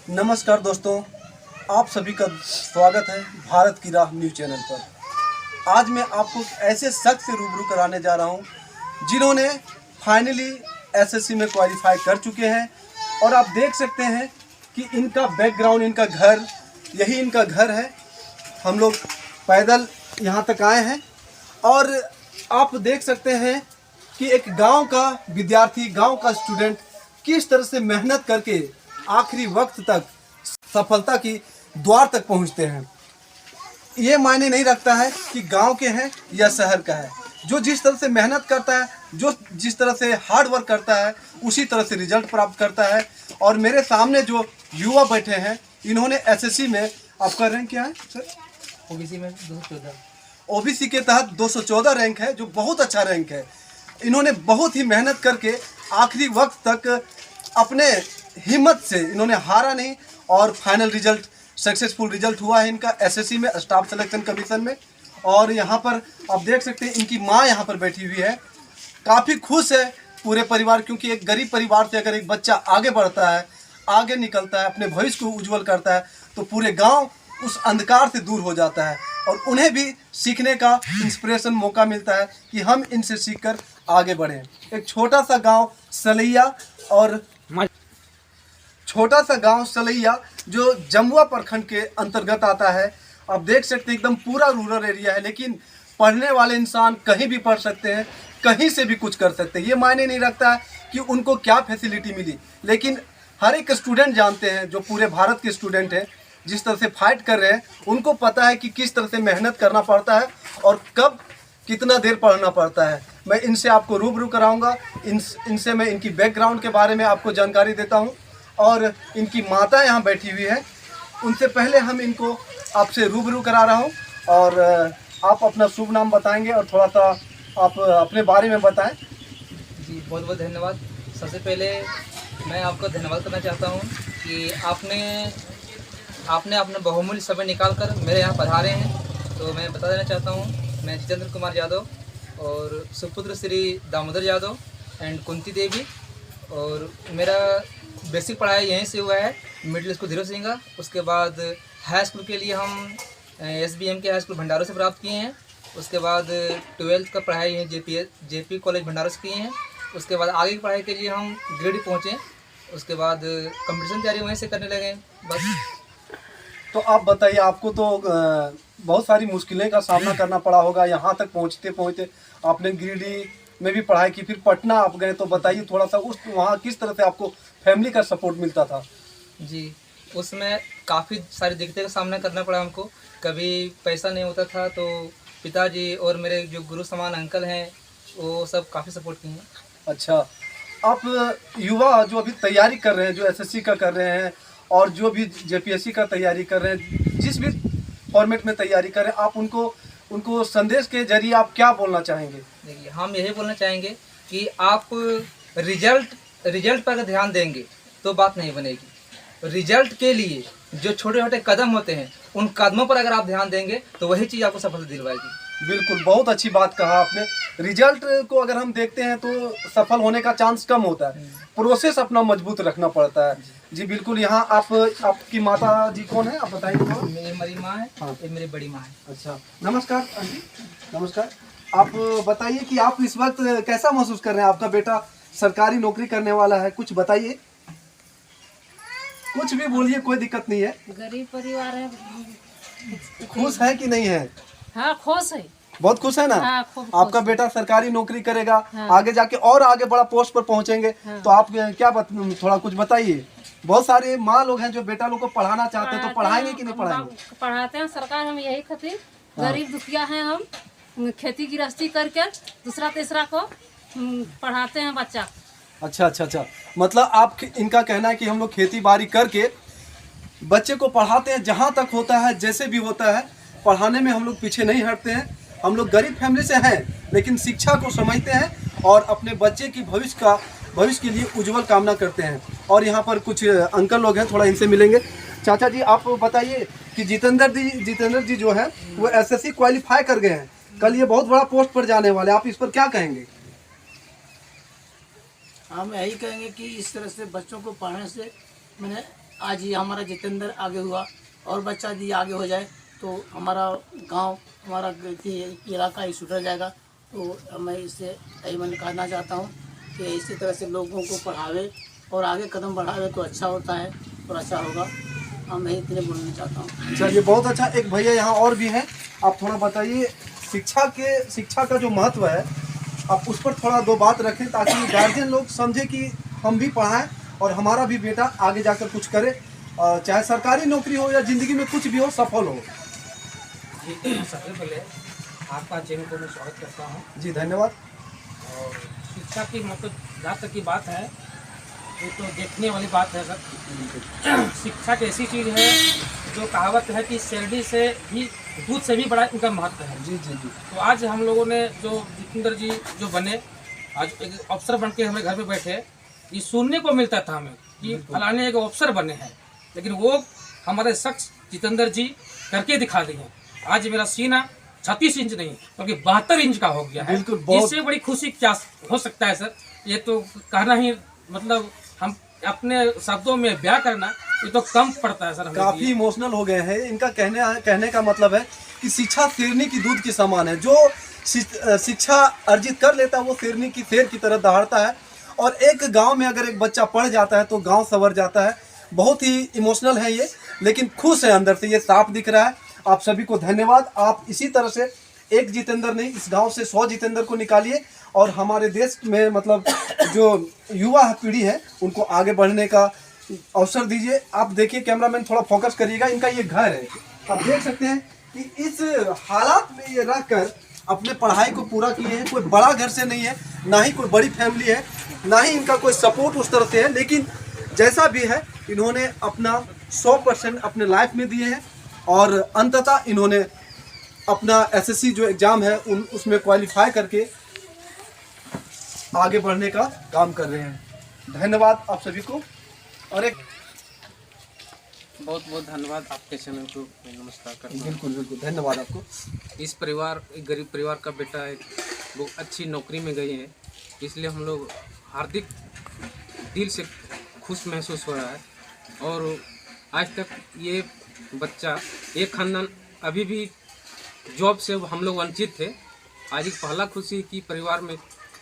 नमस्कार दोस्तों, आप सभी का स्वागत है भारत की राह न्यूज़ चैनल पर। आज मैं आपको ऐसे शख्स से रूबरू कराने जा रहा हूं जिन्होंने फाइनली एसएससी में क्वालिफाई कर चुके हैं और आप देख सकते हैं कि इनका बैकग्राउंड, इनका घर, यही इनका घर है। हम लोग पैदल यहाँ तक आए हैं और आप देख सकते हैं कि एक गांव का विद्यार्थी, गांव का स्टूडेंट किस तरह से मेहनत करके आखिरी वक्त तक सफलता की द्वार तक पहुंचते हैं। ये मायने नहीं रखता है कि गांव के हैं या शहर का है। जो जिस तरह से मेहनत करता है, जो जिस तरह से हार्ड वर्क करता है, उसी तरह से रिजल्ट प्राप्त करता है। और मेरे सामने जो युवा बैठे हैं, इन्होंने एसएससी में, आपका रैंक क्या है सर? ओबीसी में 214। ओबीसी के तहत 214 रैंक है, जो बहुत अच्छा रैंक है। इन्होंने बहुत ही मेहनत करके आखिरी वक्त तक अपने हिम्मत से इन्होंने हारा नहीं और फाइनल रिजल्ट, सक्सेसफुल रिजल्ट हुआ है इनका एसएससी में, स्टाफ सिलेक्शन कमीशन में। और यहाँ पर आप देख सकते हैं इनकी माँ यहाँ पर बैठी हुई है, काफ़ी खुश है पूरे परिवार, क्योंकि एक गरीब परिवार से अगर एक बच्चा आगे बढ़ता है, आगे निकलता है, अपने भविष्य को उज्जवल करता है, तो पूरे गाँव उस अंधकार से दूर हो जाता है और उन्हें भी सीखने का इंस्पिरेशन मौका मिलता है कि हम इनसे सीखकर आगे बढ़ें। एक छोटा सा गांव सलैया जो जमुआ प्रखंड के अंतर्गत आता है। आप देख सकते हैं एकदम पूरा रूरल एरिया है, लेकिन पढ़ने वाले इंसान कहीं भी पढ़ सकते हैं, कहीं से भी कुछ कर सकते हैं। ये मायने नहीं रखता है कि उनको क्या फैसिलिटी मिली, लेकिन हर एक स्टूडेंट जानते हैं, जो पूरे भारत के स्टूडेंट हैं, जिस तरह से फाइट कर रहे हैं, उनको पता है कि किस तरह से मेहनत करना पड़ता है और कब कितना देर पढ़ना पड़ता है। मैं इनसे आपको रूबरू कराऊंगा, इनसे मैं इनकी बैकग्राउंड के बारे में आपको जानकारी देता हूं और इनकी माता यहाँ बैठी हुई है। उनसे पहले हम इनको आपसे रूबरू करा रहा हूं और आप अपना शुभ नाम बताएंगे और थोड़ा सा आप अपने बारे में बताएं। जी बहुत बहुत धन्यवाद। सबसे पहले मैं आपको धन्यवाद करना चाहता हूँ कि आपने अपना बहुमूल्य समय निकाल कर मेरे यहाँ पधारे हैं। तो मैं बता देना चाहता हूँ, मैं जितेंद्र कुमार यादव और सुपुत्र श्री दामोदर यादव एंड कुंती देवी, और मेरा बेसिक पढ़ाई यहीं से हुआ है, मिडिल स्कूल धीरो सिंगा। उसके बाद हाई स्कूल के लिए हम SBM के हाई स्कूल भंडारों से प्राप्त किए हैं। उसके बाद 12th का पढ़ाई है JP कॉलेज भंडारों से किए हैं। उसके बाद आगे की पढ़ाई के लिए हम गिरिडीह पहुँचे। उसके बाद कंपटीशन तैयारी वहीं से करने लगे बस। तो आप बताइए, आपको तो बहुत सारी मुश्किलें का सामना करना पड़ा होगा यहाँ तक पहुँचते पहुँचते। आपने गिरिडीह में भी पढ़ाई की, फिर पटना आप गए, तो बताइए थोड़ा सा वहाँ किस तरह से आपको फैमिली का सपोर्ट मिलता था? जी, उसमें काफ़ी सारी दिक्कतें का सामना करना पड़ा हमको। कभी पैसा नहीं होता था, तो पिताजी और मेरे जो गुरु समान अंकल हैं, वो सब काफ़ी सपोर्ट किए हैं। अच्छा, आप युवा जो अभी तैयारी कर रहे हैं, जो एसएससी का कर रहे हैं और जो भी जेपीएससी का तैयारी कर रहे हैं, जिस भी फॉर्मेट में तैयारी कर रहे हैं, आप उनको संदेश के जरिए आप क्या बोलना चाहेंगे? देखिए, हम यही बोलना चाहेंगे कि आप रिजल्ट पर अगर ध्यान देंगे तो बात नहीं बनेगी। रिजल्ट के लिए जो छोटे छोटे कदम होते हैं, उन कदमों पर अगर आप ध्यान देंगे तो वही चीज़ आपको सफलता दिलवाएगी। बिल्कुल, बहुत अच्छी बात कहा आपने। रिजल्ट को अगर हम देखते हैं तो सफल होने का चांस कम होता है, प्रोसेस अपना मजबूत रखना पड़ता है। जी बिल्कुल। यहाँ आपकी माता जी कौन है, आप बताइए। मेरी माँ है, हाँ, एक मेरी बड़ी माँ है। अच्छा, नमस्कार आंटी। नमस्कार। आप बताइए कि आप इस वक्त कैसा महसूस कर रहे हैं? आपका बेटा सरकारी नौकरी करने वाला है, कुछ बताइए। कुछ भी बोलिए, कोई दिक्कत नहीं है। गरीब परिवार है। खुश है कि नहीं है? हाँ, खुश है। बहुत खुश है ना? हाँ, खूब खुश। आपका बेटा सरकारी नौकरी करेगा, हाँ। आगे जाके और आगे बड़ा पोस्ट पर पहुंचेंगे। हाँ। तो आप थोड़ा कुछ बताइए। बहुत सारे माँ लोग हैं जो बेटा लोग को पढ़ाना चाहते हैं, तो पढ़ाएंगे कि नहीं पढ़ाएंगे? पढ़ाते हैं सरकार, हम यही खातिर गरीब दुखिया हैं, हम खेती गृहस्थी करके दूसरा तीसरा को पढ़ाते हैं बच्चा। अच्छा, मतलब आप इनका कहना है कि हम लोग खेती बाड़ी करके बच्चे को पढ़ाते हैं, जहाँ तक होता है, जैसे भी होता है, पढ़ाने में हम लोग पीछे नहीं हटते हैं। हम लोग गरीब फैमिली से हैं, लेकिन शिक्षा को समझते हैं और अपने बच्चे की भविष्य के लिए उज्जवल कामना करते हैं। और यहाँ पर कुछ अंकल लोग हैं, थोड़ा इनसे मिलेंगे। चाचा जी, आप बताइए कि जितेंद्र जी जो है वो एसएससी क्वालिफाई कर गए हैं, कल ये बहुत बड़ा पोस्ट पर जाने वाले, आप इस पर क्या कहेंगे? हम यही कहेंगे कि इस तरह से बच्चों को पढ़ने से मैंने आज ये हमारा जितेंद्र आगे हुआ और बच्चा यदि आगे हो जाए तो हमारा गांव, हमारा इलाका ही सुधर जाएगा। तो मैं इससे यही मन कहना चाहता हूँ कि इसी तरह से लोगों को पढ़ावे और आगे कदम बढ़ावे तो अच्छा होता है और अच्छा होगा। मैं इतने बोलना चाहता हूँ। चलिए बहुत अच्छा। एक भैया यहाँ और भी हैं, आप थोड़ा बताइए शिक्षा का जो महत्व है, आप उस पर थोड़ा दो बात रखें ताकि गार्जियन लोग समझे कि हम भी पढ़ाएं और हमारा भी बेटा आगे जाकर कुछ करे, चाहे सरकारी नौकरी हो या ज़िंदगी में कुछ भी हो, सफल हो। सबसे पहले आपका चैनल को मैं स्वागत करता हूँ। जी धन्यवाद। और शिक्षा की मतलब जहाँ तक की बात है ये तो देखने वाली बात है सर। शिक्षा एक ऐसी चीज़ है जो कहावत है कि शैरडी से भी, दूध से भी बड़ा इनका महत्व है। जी जी जी। तो आज हम लोगों ने जो जितेंद्र जी जो बने, आज एक अफसर बन के हमें घर में बैठे, ये सुनने को मिलता था हमें कि फलाने एक अफसर बने हैं, लेकिन वो हमारे शख्स जितेंद्र जी करके दिखा दिए। आज मेरा सीना 36 इंच नहीं बल्कि 72 इंच का हो गया है। बिल्कुल, बहुत इससे बड़ी खुशी क्या हो सकता है सर? ये तो कहना ही, मतलब हम अपने शब्दों में बयां करना ये तो कम पड़ता है सर। काफी इमोशनल हो गए हैं। इनका कहने का मतलब है कि शिक्षा शेरनी की दूध के समान है। जो शिक्षा अर्जित कर लेता है वो शेरनी की शेर की तरह दहाड़ता है, और एक गांव में अगर एक बच्चा पढ़ जाता है तो गांव संवर जाता है। बहुत ही इमोशनल है ये, लेकिन खुश है अंदर से, ये साफ दिख रहा है। आप सभी को धन्यवाद। आप इसी तरह से एक जितेंद्र नहीं, इस गांव से 100 जितेंद्र को निकालिए और हमारे देश में मतलब जो युवा पीढ़ी है उनको आगे बढ़ने का अवसर दीजिए। आप देखिए, कैमरामैन थोड़ा फोकस करिएगा, इनका ये घर है। आप देख सकते हैं कि इस हालात में ये रहकर अपने पढ़ाई को पूरा किए हैं। कोई बड़ा घर से नहीं है, ना ही कोई बड़ी फैमिली है, ना ही इनका कोई सपोर्ट उस तरह से है, लेकिन जैसा भी है इन्होंने अपना 100% अपने लाइफ में दिए हैं और अंततः इन्होंने अपना एसएससी जो एग्ज़ाम है उसमें क्वालिफाई करके आगे बढ़ने का काम कर रहे हैं। धन्यवाद आप सभी को। और एक बहुत बहुत धन्यवाद आपके चैनल को मैं नमस्कार करता हूँ। बिल्कुल बिल्कुल धन्यवाद आपको। इस परिवार, एक गरीब परिवार का बेटा एक बहुत अच्छी नौकरी में गए हैं, इसलिए हम लोग हार्दिक दिल से खुश महसूस हो रहा है। और आज तक ये बच्चा, एक खानदान अभी भी जॉब से हम लोग वंचित थे। आज एक पहला खुशी कि परिवार में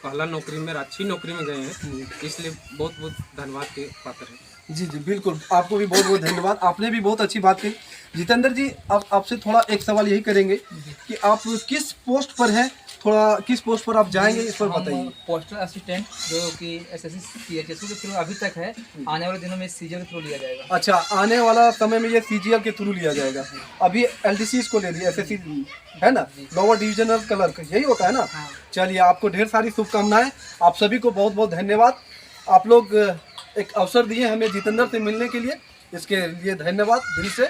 पहला नौकरी में, अच्छी नौकरी में गए हैं, इसलिए बहुत बहुत धन्यवाद के पात्र हैं। जी जी बिल्कुल, आपको भी बहुत बहुत धन्यवाद। आपने भी बहुत अच्छी बात कही। जितेंद्र जी, अब आपसे थोड़ा एक सवाल यही करेंगे कि आप किस पोस्ट पर हैं, थोड़ा किस पोस्ट पर आप जाएंगे इस पर बताइए। पोस्टल असिस्टेंट जो कि एसएससी सीएचएससी के थ्रू अभी तक है, आने वाले दिनों में सीजीएल के थ्रू लिया जाएगा। अच्छा, आने वाला समय में ये सीजीएल के थ्रू लिया जाएगा। अभी एलडीसी इसको ले लिया, एसएससी है ना, लोअर डिविजनल क्लर्क, यही होता है ना। चलिए, आपको ढेर सारी शुभकामनाएं। आप सभी को बहुत बहुत धन्यवाद। आप लोग एक अवसर दिए हमें जितेंद्र से मिलने के लिए, इसके लिए धन्यवाद दिल से।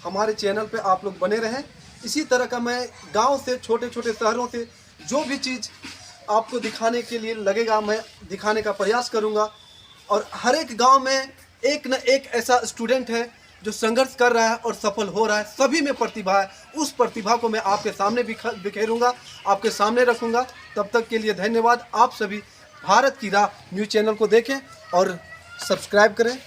हमारे चैनल पे आप लोग बने रहें। इसी तरह का मैं गांव से, छोटे छोटे शहरों से जो भी चीज़ आपको दिखाने के लिए लगेगा, मैं दिखाने का प्रयास करूंगा। और हर एक गांव में एक न एक ऐसा स्टूडेंट है जो संघर्ष कर रहा है और सफल हो रहा है। सभी में प्रतिभा है, उस प्रतिभा को मैं आपके सामने बिखेरूंगा, आपके सामने रखूंगा। तब तक के लिए धन्यवाद। आप सभी भारत की राह न्यूज़ चैनल को देखें और सब्सक्राइब करें।